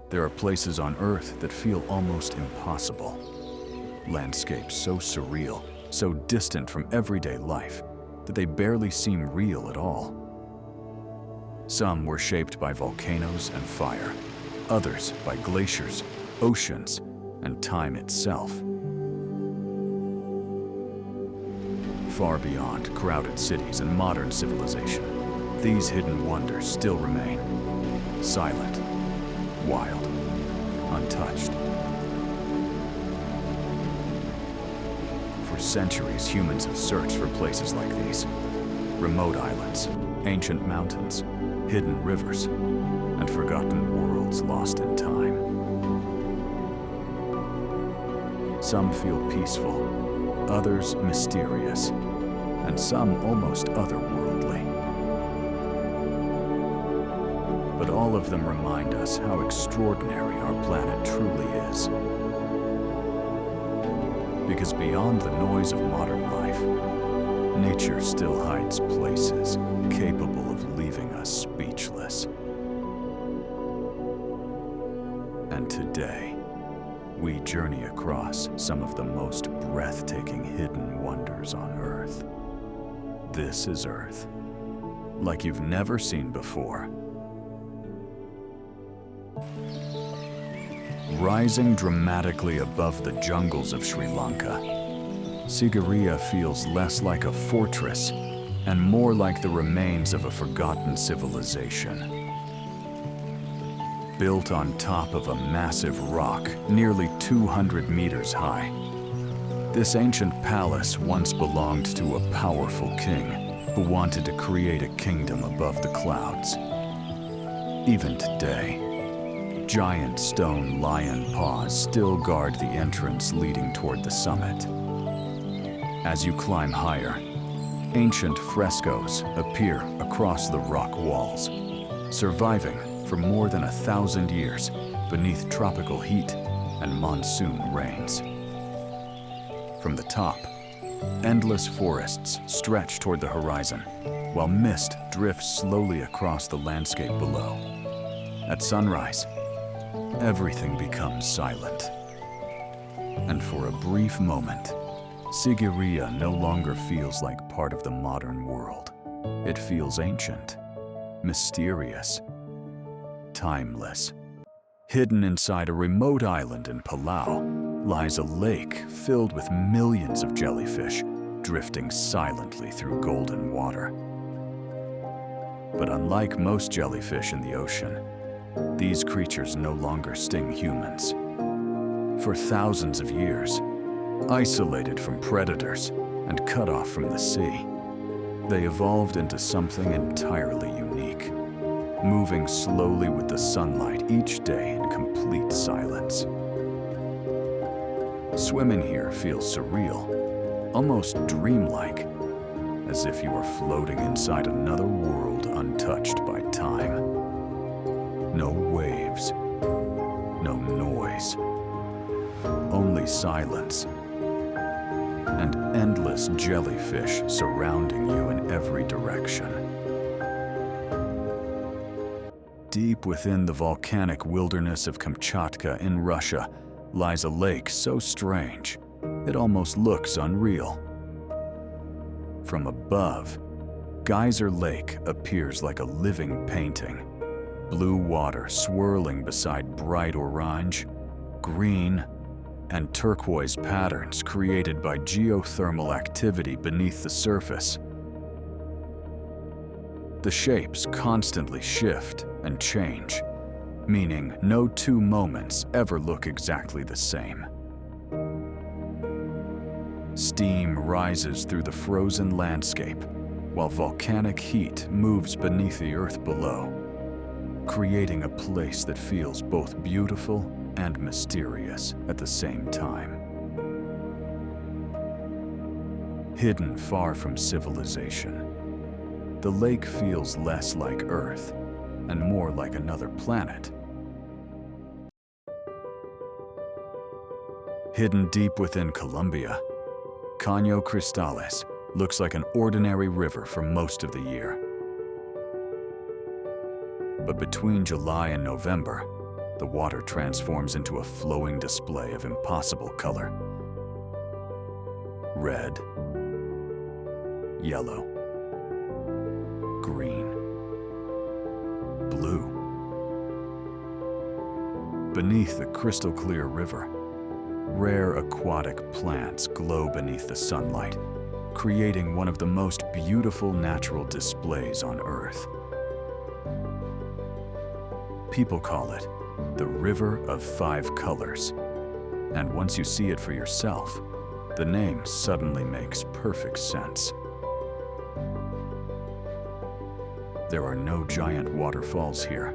There are places on Earth that feel almost impossible. Landscapes so surreal, so distant from everyday life, that they barely seem real at all. Some were shaped by volcanoes and fire, others by glaciers, oceans, and time itself. Far beyond crowded cities and modern civilization, these hidden wonders still remain, silent, wild, untouched. For centuries, humans have searched for places like these. Remote islands, ancient mountains, hidden rivers, and forgotten worlds lost in time. Some feel peaceful, others mysterious, and some almost otherworldly. But all of them remind us how extraordinary our planet truly is. Because beyond the noise of modern life, nature still hides places capable of leaving us speechless. And today, we journey across some of the most breathtaking hidden wonders on Earth. This is Earth, like you've never seen before. Rising dramatically above the jungles of Sri Lanka, Sigiriya feels less like a fortress and more like the remains of a forgotten civilization. Built on top of a massive rock nearly 200 meters high, this ancient palace once belonged to a powerful king who wanted to create a kingdom above the clouds. Even today, giant stone lion paws still guard the entrance leading toward the summit. As you climb higher, ancient frescoes appear across the rock walls, surviving for more than 1,000 years beneath tropical heat and monsoon rains. From the top, endless forests stretch toward the horizon, while mist drifts slowly across the landscape below. At sunrise, everything becomes silent. And for a brief moment, Sigiriya no longer feels like part of the modern world. It feels ancient, mysterious, timeless. Hidden inside a remote island in Palau lies a lake filled with millions of jellyfish drifting silently through golden water. But unlike most jellyfish in the ocean, these creatures no longer sting humans. For thousands of years, isolated from predators and cut off from the sea, they evolved into something entirely unique, moving slowly with the sunlight each day in complete silence. Swimming here feels surreal, almost dreamlike, as if you were floating inside another world untouched by time. No waves, no noise, only silence, and endless jellyfish surrounding you in every direction. Deep within the volcanic wilderness of Kamchatka in Russia lies a lake so strange, it almost looks unreal. From above, Geyser Lake appears like a living painting. Blue water swirling beside bright orange, green, and turquoise patterns created by geothermal activity beneath the surface. The shapes constantly shift and change, meaning no two moments ever look exactly the same. Steam rises through the frozen landscape, while volcanic heat moves beneath the earth below, creating a place that feels both beautiful and mysterious at the same time. Hidden far from civilization, the lake feels less like Earth and more like another planet. Hidden deep within Colombia, Caño Cristales looks like an ordinary river for most of the year. But between July and November, the water transforms into a flowing display of impossible color. Red, yellow, green, blue. Beneath the crystal-clear river, rare aquatic plants glow beneath the sunlight, creating one of the most beautiful natural displays on Earth. People call it the River of Five Colors, and once you see it for yourself, the name suddenly makes perfect sense. There are no giant waterfalls here,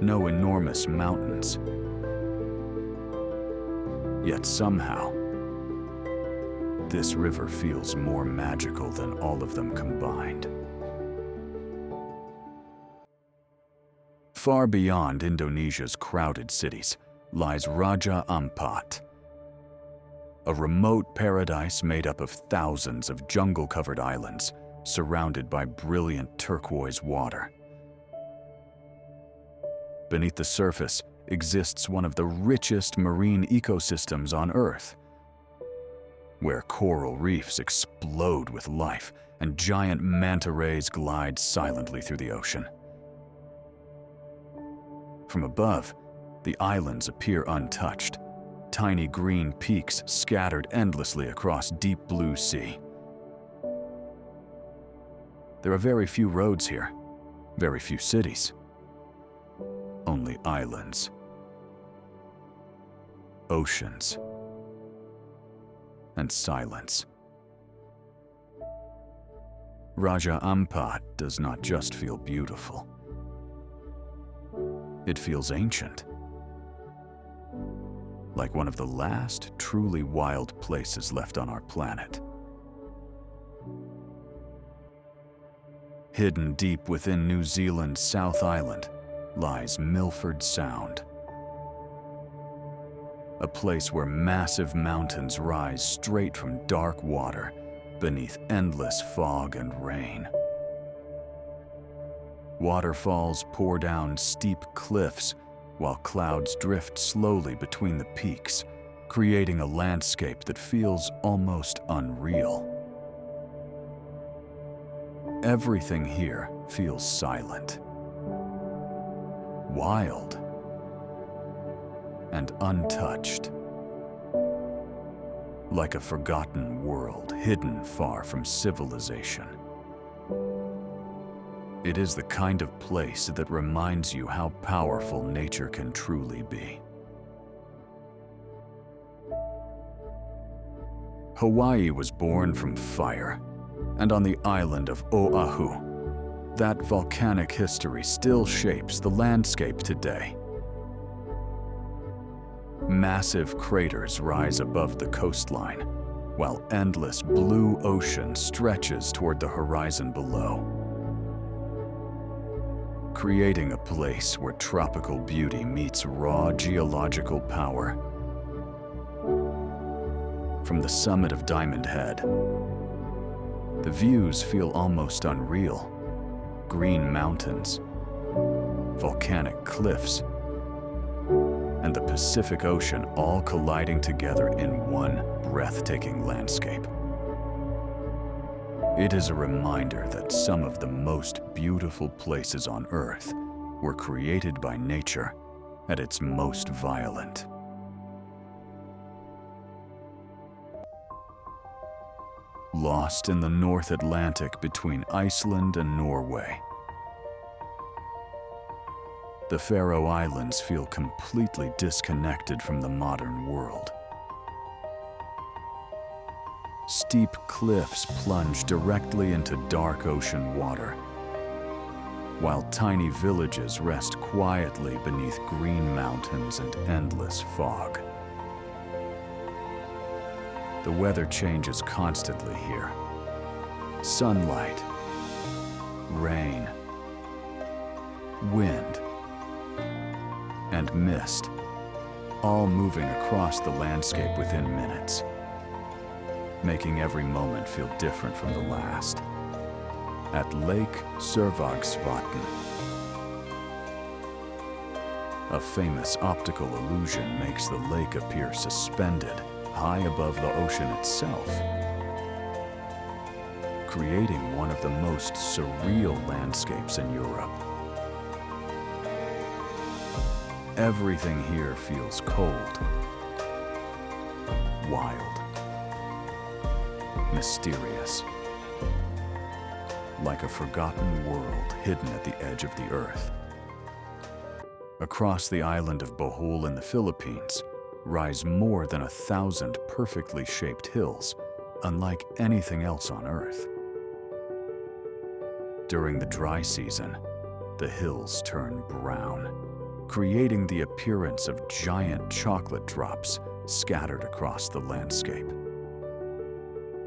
no enormous mountains. Yet somehow, this river feels more magical than all of them combined. Far beyond Indonesia's crowded cities lies Raja Ampat, a remote paradise made up of thousands of jungle-covered islands surrounded by brilliant turquoise water. Beneath the surface exists one of the richest marine ecosystems on Earth, where coral reefs explode with life and giant manta rays glide silently through the ocean. From above, the islands appear untouched, tiny green peaks scattered endlessly across deep blue sea. There are very few roads here, very few cities, only islands, oceans, and silence. Raja Ampat does not just feel beautiful. It feels ancient, like one of the last truly wild places left on our planet. Hidden deep within New Zealand's South Island lies Milford Sound, a place where massive mountains rise straight from dark water beneath endless fog and rain. Waterfalls pour down steep cliffs while clouds drift slowly between the peaks, creating a landscape that feels almost unreal. Everything here feels silent, wild, and untouched, like a forgotten world hidden far from civilization. It is the kind of place that reminds you how powerful nature can truly be. Hawaii was born from fire, and on the island of Oahu, that volcanic history still shapes the landscape today. Massive craters rise above the coastline, while endless blue ocean stretches toward the horizon below, creating a place where tropical beauty meets raw geological power. From the summit of Diamond Head, the views feel almost unreal. Green mountains, volcanic cliffs, and the Pacific Ocean all colliding together in one breathtaking landscape. It is a reminder that some of the most beautiful places on Earth were created by nature at its most violent. Lost in the North Atlantic between Iceland and Norway, the Faroe Islands feel completely disconnected from the modern world. Steep cliffs plunge directly into dark ocean water, while tiny villages rest quietly beneath green mountains and endless fog. The weather changes constantly here. Sunlight, rain, wind, and mist, all moving across the landscape within minutes, making every moment feel different from the last. At Lake Survagsvatn, A famous optical illusion makes the lake appear suspended high above the ocean itself, creating one of the most surreal landscapes in Europe. Everything here feels cold, wild, mysterious, like a forgotten world hidden at the edge of the earth. Across the island of Bohol in the Philippines rise more than 1,000 perfectly shaped hills, unlike anything else on Earth. During the dry season, the hills turn brown, creating the appearance of giant chocolate drops scattered across the landscape.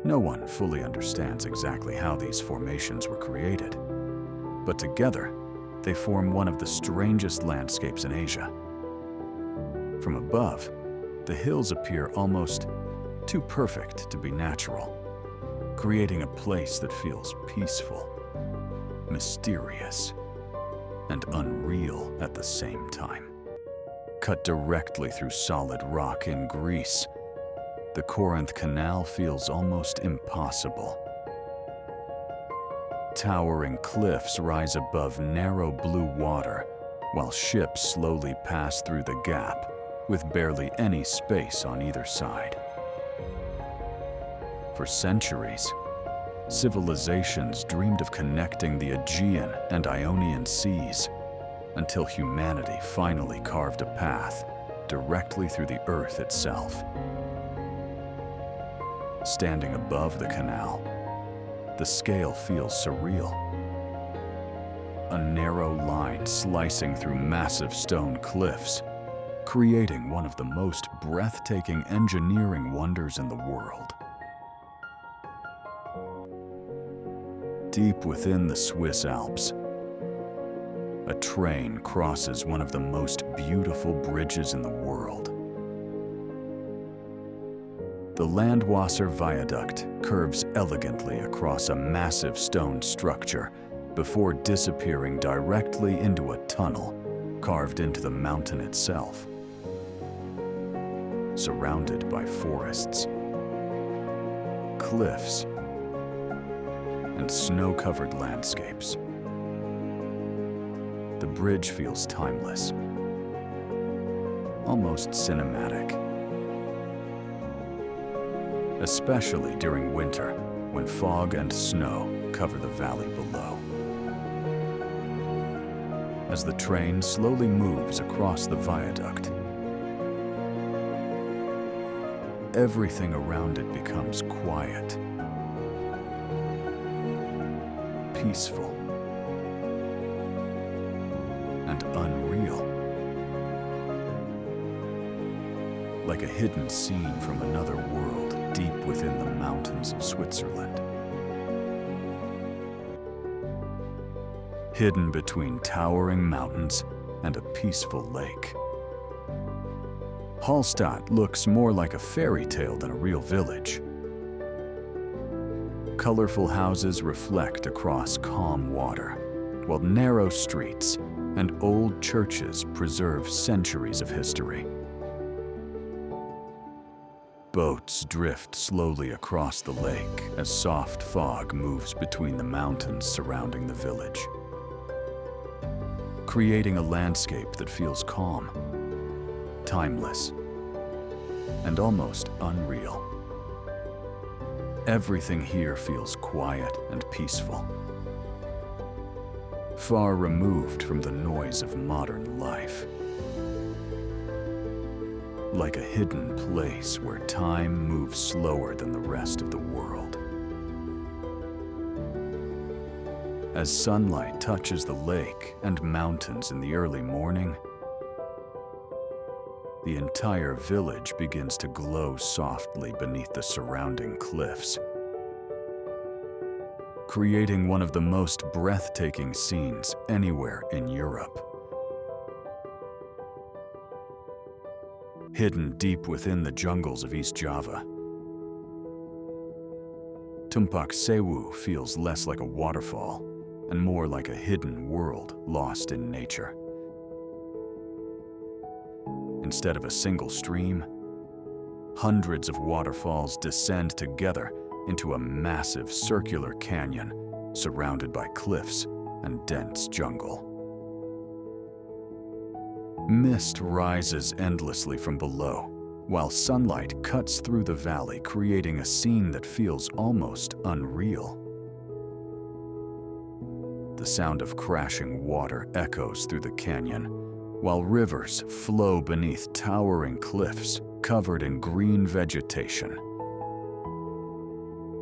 No one fully understands exactly how these formations were created, but together, they form one of the strangest landscapes in Asia. From above, the hills appear almost too perfect to be natural, creating a place that feels peaceful, mysterious, and unreal at the same time. Cut directly through solid rock in Greece, the Corinth Canal feels almost impossible. Towering cliffs rise above narrow blue water, while ships slowly pass through the gap, with barely any space on either side. For centuries, civilizations dreamed of connecting the Aegean and Ionian seas, until humanity finally carved a path directly through the earth itself. Standing above the canal, the scale feels surreal. A narrow line slicing through massive stone cliffs, creating one of the most breathtaking engineering wonders in the world. Deep within the Swiss Alps, a train crosses one of the most beautiful bridges in the world. The Landwasser Viaduct curves elegantly across a massive stone structure before disappearing directly into a tunnel carved into the mountain itself. Surrounded by forests, cliffs, and snow-covered landscapes, the bridge feels timeless, almost cinematic. Especially during winter, when fog and snow cover the valley below. As the train slowly moves across the viaduct, everything around it becomes quiet, peaceful, and unreal. Like a hidden scene from another world deep within the mountains of Switzerland. Hidden between towering mountains and a peaceful lake, Hallstatt looks more like a fairy tale than a real village. Colorful houses reflect across calm water, while narrow streets and old churches preserve centuries of history. Boats drift slowly across the lake as soft fog moves between the mountains surrounding the village, creating a landscape that feels calm, timeless, and almost unreal. Everything here feels quiet and peaceful, far removed from the noise of modern life. Like a hidden place where time moves slower than the rest of the world. As sunlight touches the lake and mountains in the early morning, the entire village begins to glow softly beneath the surrounding cliffs, creating one of the most breathtaking scenes anywhere in Europe. Hidden deep within the jungles of East Java, Tumpak Sewu feels less like a waterfall and more like a hidden world lost in nature. instead of a single stream. Hundreds of waterfalls descend together into a massive circular canyon surrounded by cliffs and dense jungle. Mist rises endlessly from below, while sunlight cuts through the valley, creating a scene that feels almost unreal. The sound of crashing water echoes through the canyon, while rivers flow beneath towering cliffs covered in green vegetation,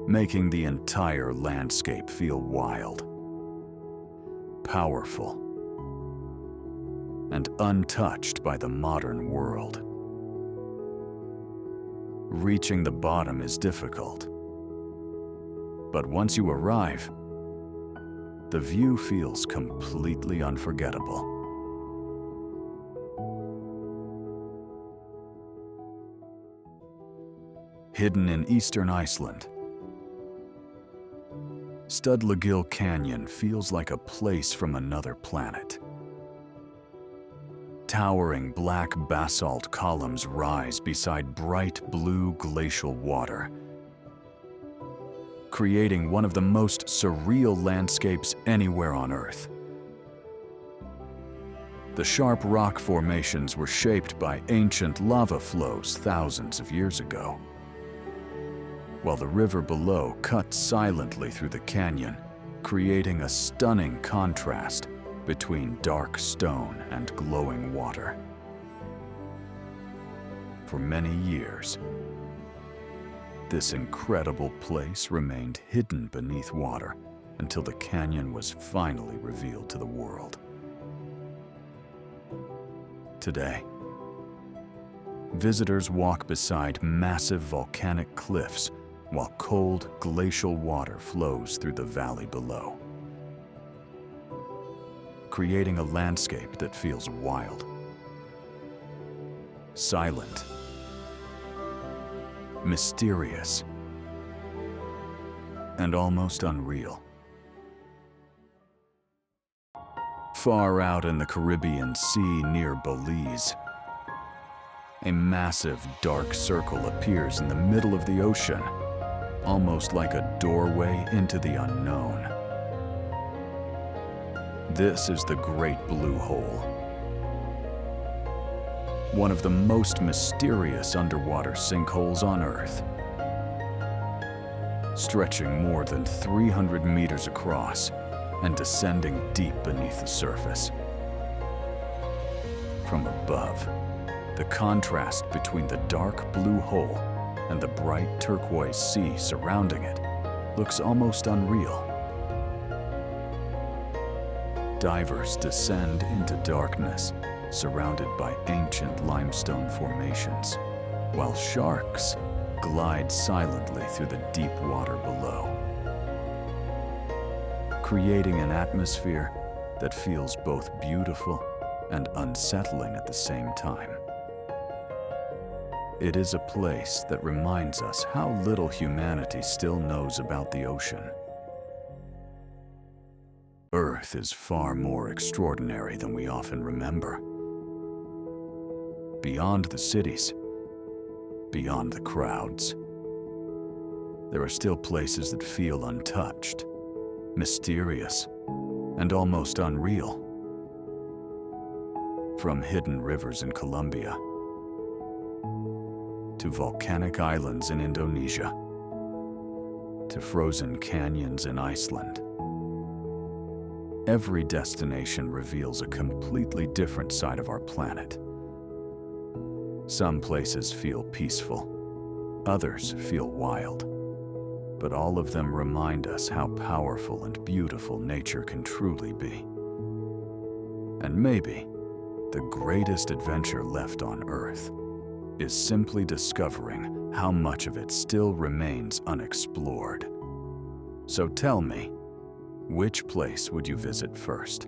making the entire landscape feel wild, powerful, and untouched by the modern world. Reaching the bottom is difficult, but once you arrive, the view feels completely unforgettable. Hidden in eastern Iceland, Stuðlagil Canyon feels like a place from another planet. Towering black basalt columns rise beside bright blue glacial water, creating one of the most surreal landscapes anywhere on Earth. The sharp rock formations were shaped by ancient lava flows thousands of years ago, while the river below cuts silently through the canyon, creating a stunning contrast between dark stone and glowing water. For many years, this incredible place remained hidden beneath water until the canyon was finally revealed to the world. Today, visitors walk beside massive volcanic cliffs while cold glacial water flows through the valley below, creating a landscape that feels wild, silent, mysterious, and almost unreal. Far out in the Caribbean Sea near Belize, a massive dark circle appears in the middle of the ocean, almost like a doorway into the unknown. This is the Great Blue Hole, one of the most mysterious underwater sinkholes on Earth. Stretching more than 300 meters across and descending deep beneath the surface. From above, the contrast between the dark blue hole and the bright turquoise sea surrounding it looks almost unreal. Divers descend into darkness, surrounded by ancient limestone formations, while sharks glide silently through the deep water below, creating an atmosphere that feels both beautiful and unsettling at the same time. It is a place that reminds us how little humanity still knows about the ocean. Earth is far more extraordinary than we often remember. Beyond the cities, beyond the crowds, there are still places that feel untouched, mysterious, and almost unreal. From hidden rivers in Colombia to volcanic islands in Indonesia to frozen canyons in Iceland, every destination reveals a completely different side of our planet. Some places feel peaceful, others feel wild, but all of them remind us how powerful and beautiful nature can truly be. And maybe the greatest adventure left on Earth is simply discovering how much of it still remains unexplored. So tell me, which place would you visit first?